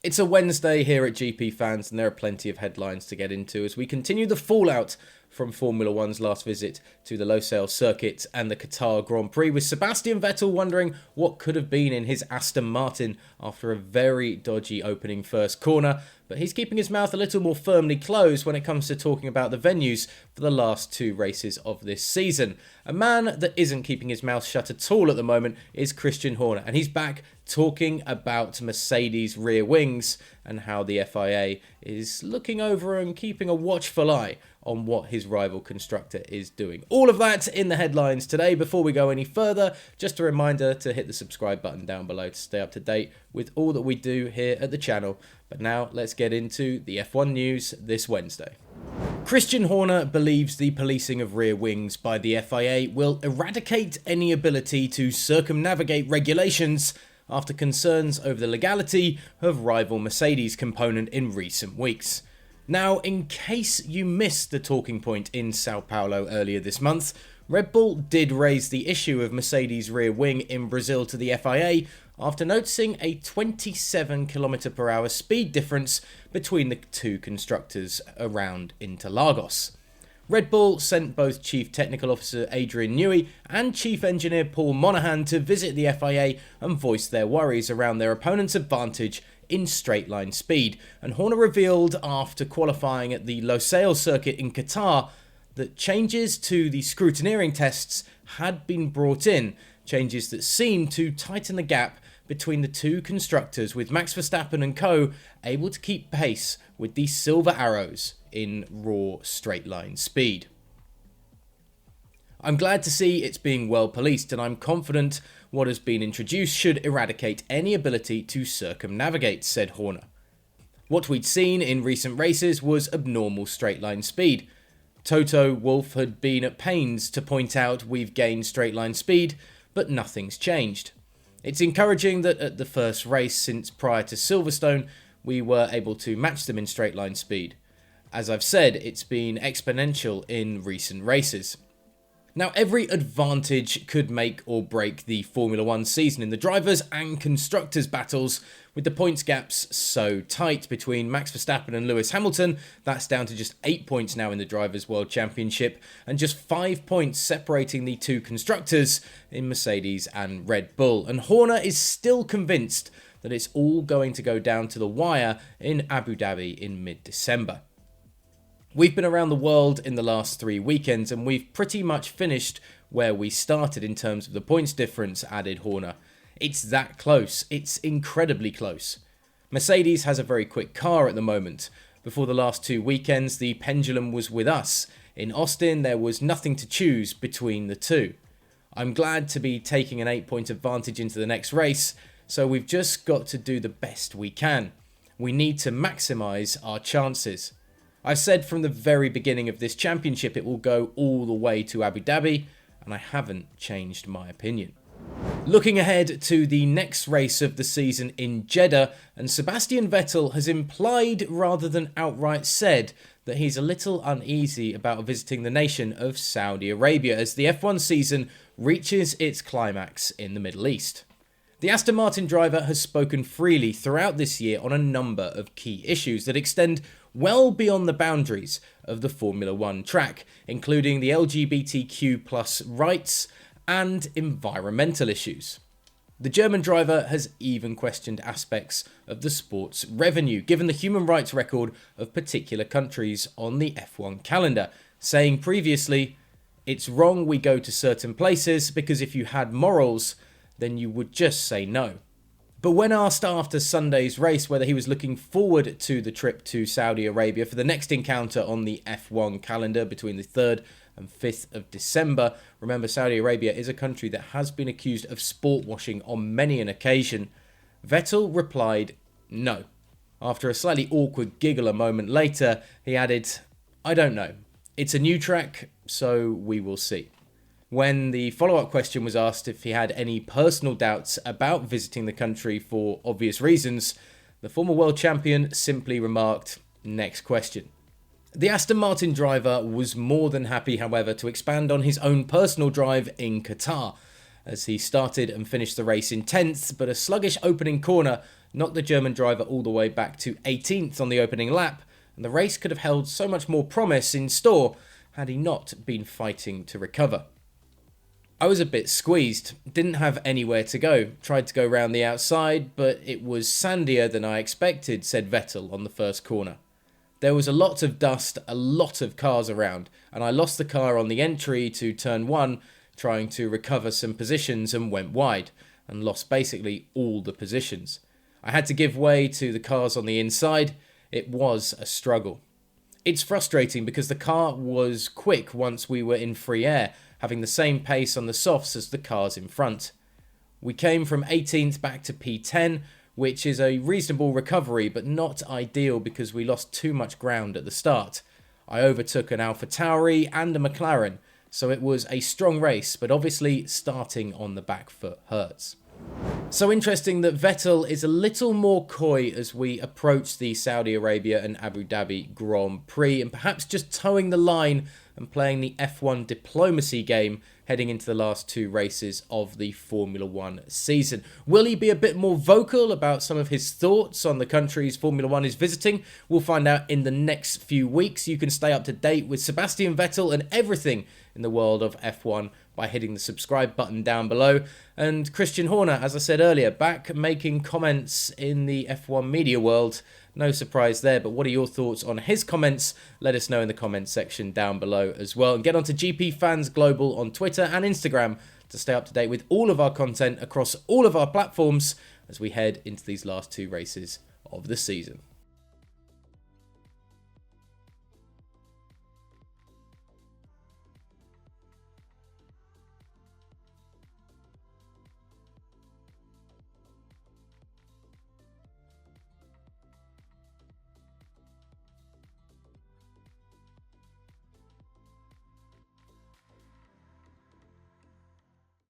It's a Wednesday here at GPFans, and there are plenty of headlines to get into as we continue the fallout from Formula One's last visit to the Losail circuit and the Qatar Grand Prix, with Sebastian Vettel wondering what could have been in his Aston Martin after a very dodgy opening first corner. But he's keeping his mouth a little more firmly closed when it comes to talking about the venues for the last two races of this season. A man that isn't keeping his mouth shut at all at the moment is Christian Horner, and he's back talking about Mercedes' rear wings and how the FIA is looking over and keeping a watchful eye on what his rival constructor is doing. All of that in the headlines today. Before we go any further, just a reminder to hit the subscribe button down below to stay up to date with all that we do here at the channel. But now let's get into the F1 news this Wednesday. Christian Horner believes the policing of rear wings by the FIA will eradicate any ability to circumnavigate regulations after concerns over the legality of rival Mercedes component in recent weeks. Now, in case you missed the talking point in Sao Paulo earlier this month, Red Bull did raise the issue of Mercedes' rear wing in Brazil to the FIA after noticing a 27 km/h speed difference between the two constructors around Interlagos. Red Bull sent both Chief Technical Officer Adrian Newey and Chief Engineer Paul Monahan to visit the FIA and voice their worries around their opponent's advantage in straight line speed, and Horner revealed after qualifying at the Losail circuit in Qatar that changes to the scrutineering tests had been brought in, changes that seemed to tighten the gap between the two constructors, with Max Verstappen and co able to keep pace with the Silver Arrows in raw straight line speed. I'm glad to see it's being well policed, and I'm confident what has been introduced should eradicate any ability to circumnavigate, said Horner. What we'd seen in recent races was abnormal straight line speed. Toto Wolff had been at pains to point out we've gained straight line speed, but nothing's changed. It's encouraging that at the first race since prior to Silverstone, we were able to match them in straight line speed. As I've said, it's been exponential in recent races. Now, every advantage could make or break the Formula One season in the drivers' and constructors' battles, with the points gaps so tight between Max Verstappen and Lewis Hamilton. That's down to just 8 points now in the Drivers' World Championship, and just 5 points separating the two constructors in Mercedes and Red Bull. And Horner is still convinced that it's all going to go down to the wire in Abu Dhabi in mid-December. We've been around the world in the last 3 weekends, and we've pretty much finished where we started in terms of the points difference, added Horner. It's that close. It's incredibly close. Mercedes has a very quick car at the moment. Before the last 2 weekends, the pendulum was with us. In Austin, there was nothing to choose between the two. I'm glad to be taking an 8-point advantage into the next race, so we've just got to do the best we can. We need to maximise our chances. I've said from the very beginning of this championship it will go all the way to Abu Dhabi, and I haven't changed my opinion. Looking ahead to the next race of the season in Jeddah, and Sebastian Vettel has implied rather than outright said that he's a little uneasy about visiting the nation of Saudi Arabia as the F1 season reaches its climax in the Middle East. The Aston Martin driver has spoken freely throughout this year on a number of key issues that extend well beyond the boundaries of the Formula One track, including the LGBTQ+ rights and environmental issues. The German driver has even questioned aspects of the sport's revenue, given the human rights record of particular countries on the F1 calendar, saying previously, "It's wrong we go to certain places because if you had morals, then you would just say no." But when asked after Sunday's race whether he was looking forward to the trip to Saudi Arabia for the next encounter on the F1 calendar between the 3rd and 5th of December, remember Saudi Arabia is a country that has been accused of sport washing on many an occasion, Vettel replied no. After a slightly awkward giggle a moment later, he added, "I don't know. It's a new track, so we will see." When the follow-up question was asked if he had any personal doubts about visiting the country for obvious reasons, the former world champion simply remarked, "Next question." The Aston Martin driver was more than happy, however, to expand on his own personal drive in Qatar, as he started and finished the race in 10th, but a sluggish opening corner knocked the German driver all the way back to 18th on the opening lap, and the race could have held so much more promise in store had he not been fighting to recover. I was a bit squeezed, didn't have anywhere to go, tried to go round the outside, but it was sandier than I expected, said Vettel on the first corner. There was a lot of dust, a lot of cars around, and I lost the car on the entry to turn 1, trying to recover some positions and went wide, and lost basically all the positions. I had to give way to the cars on the inside. It was a struggle. It's frustrating because the car was quick once we were in free air, having the same pace on the softs as the cars in front. We came from 18th back to P10, which is a reasonable recovery, but not ideal because we lost too much ground at the start. I overtook an AlphaTauri and a McLaren, so it was a strong race, but obviously starting on the back foot hurts. So interesting that Vettel is a little more coy as we approach the Saudi Arabia and Abu Dhabi Grand Prix, and perhaps just towing the line and playing the F1 diplomacy game heading into the last 2 races of the Formula 1 season. Will he be a bit more vocal about some of his thoughts on the countries Formula 1 is visiting? We'll find out in the next few weeks. You can stay up to date with Sebastian Vettel and everything in the world of F1 by hitting the subscribe button down below. And Christian Horner, as I said earlier, back making comments in the F1 media world. No surprise there, but what are your thoughts on his comments? Let us know in the comments section down below as well. And get onto GPFans Global on Twitter and Instagram to stay up to date with all of our content across all of our platforms as we head into these last 2 races of the season.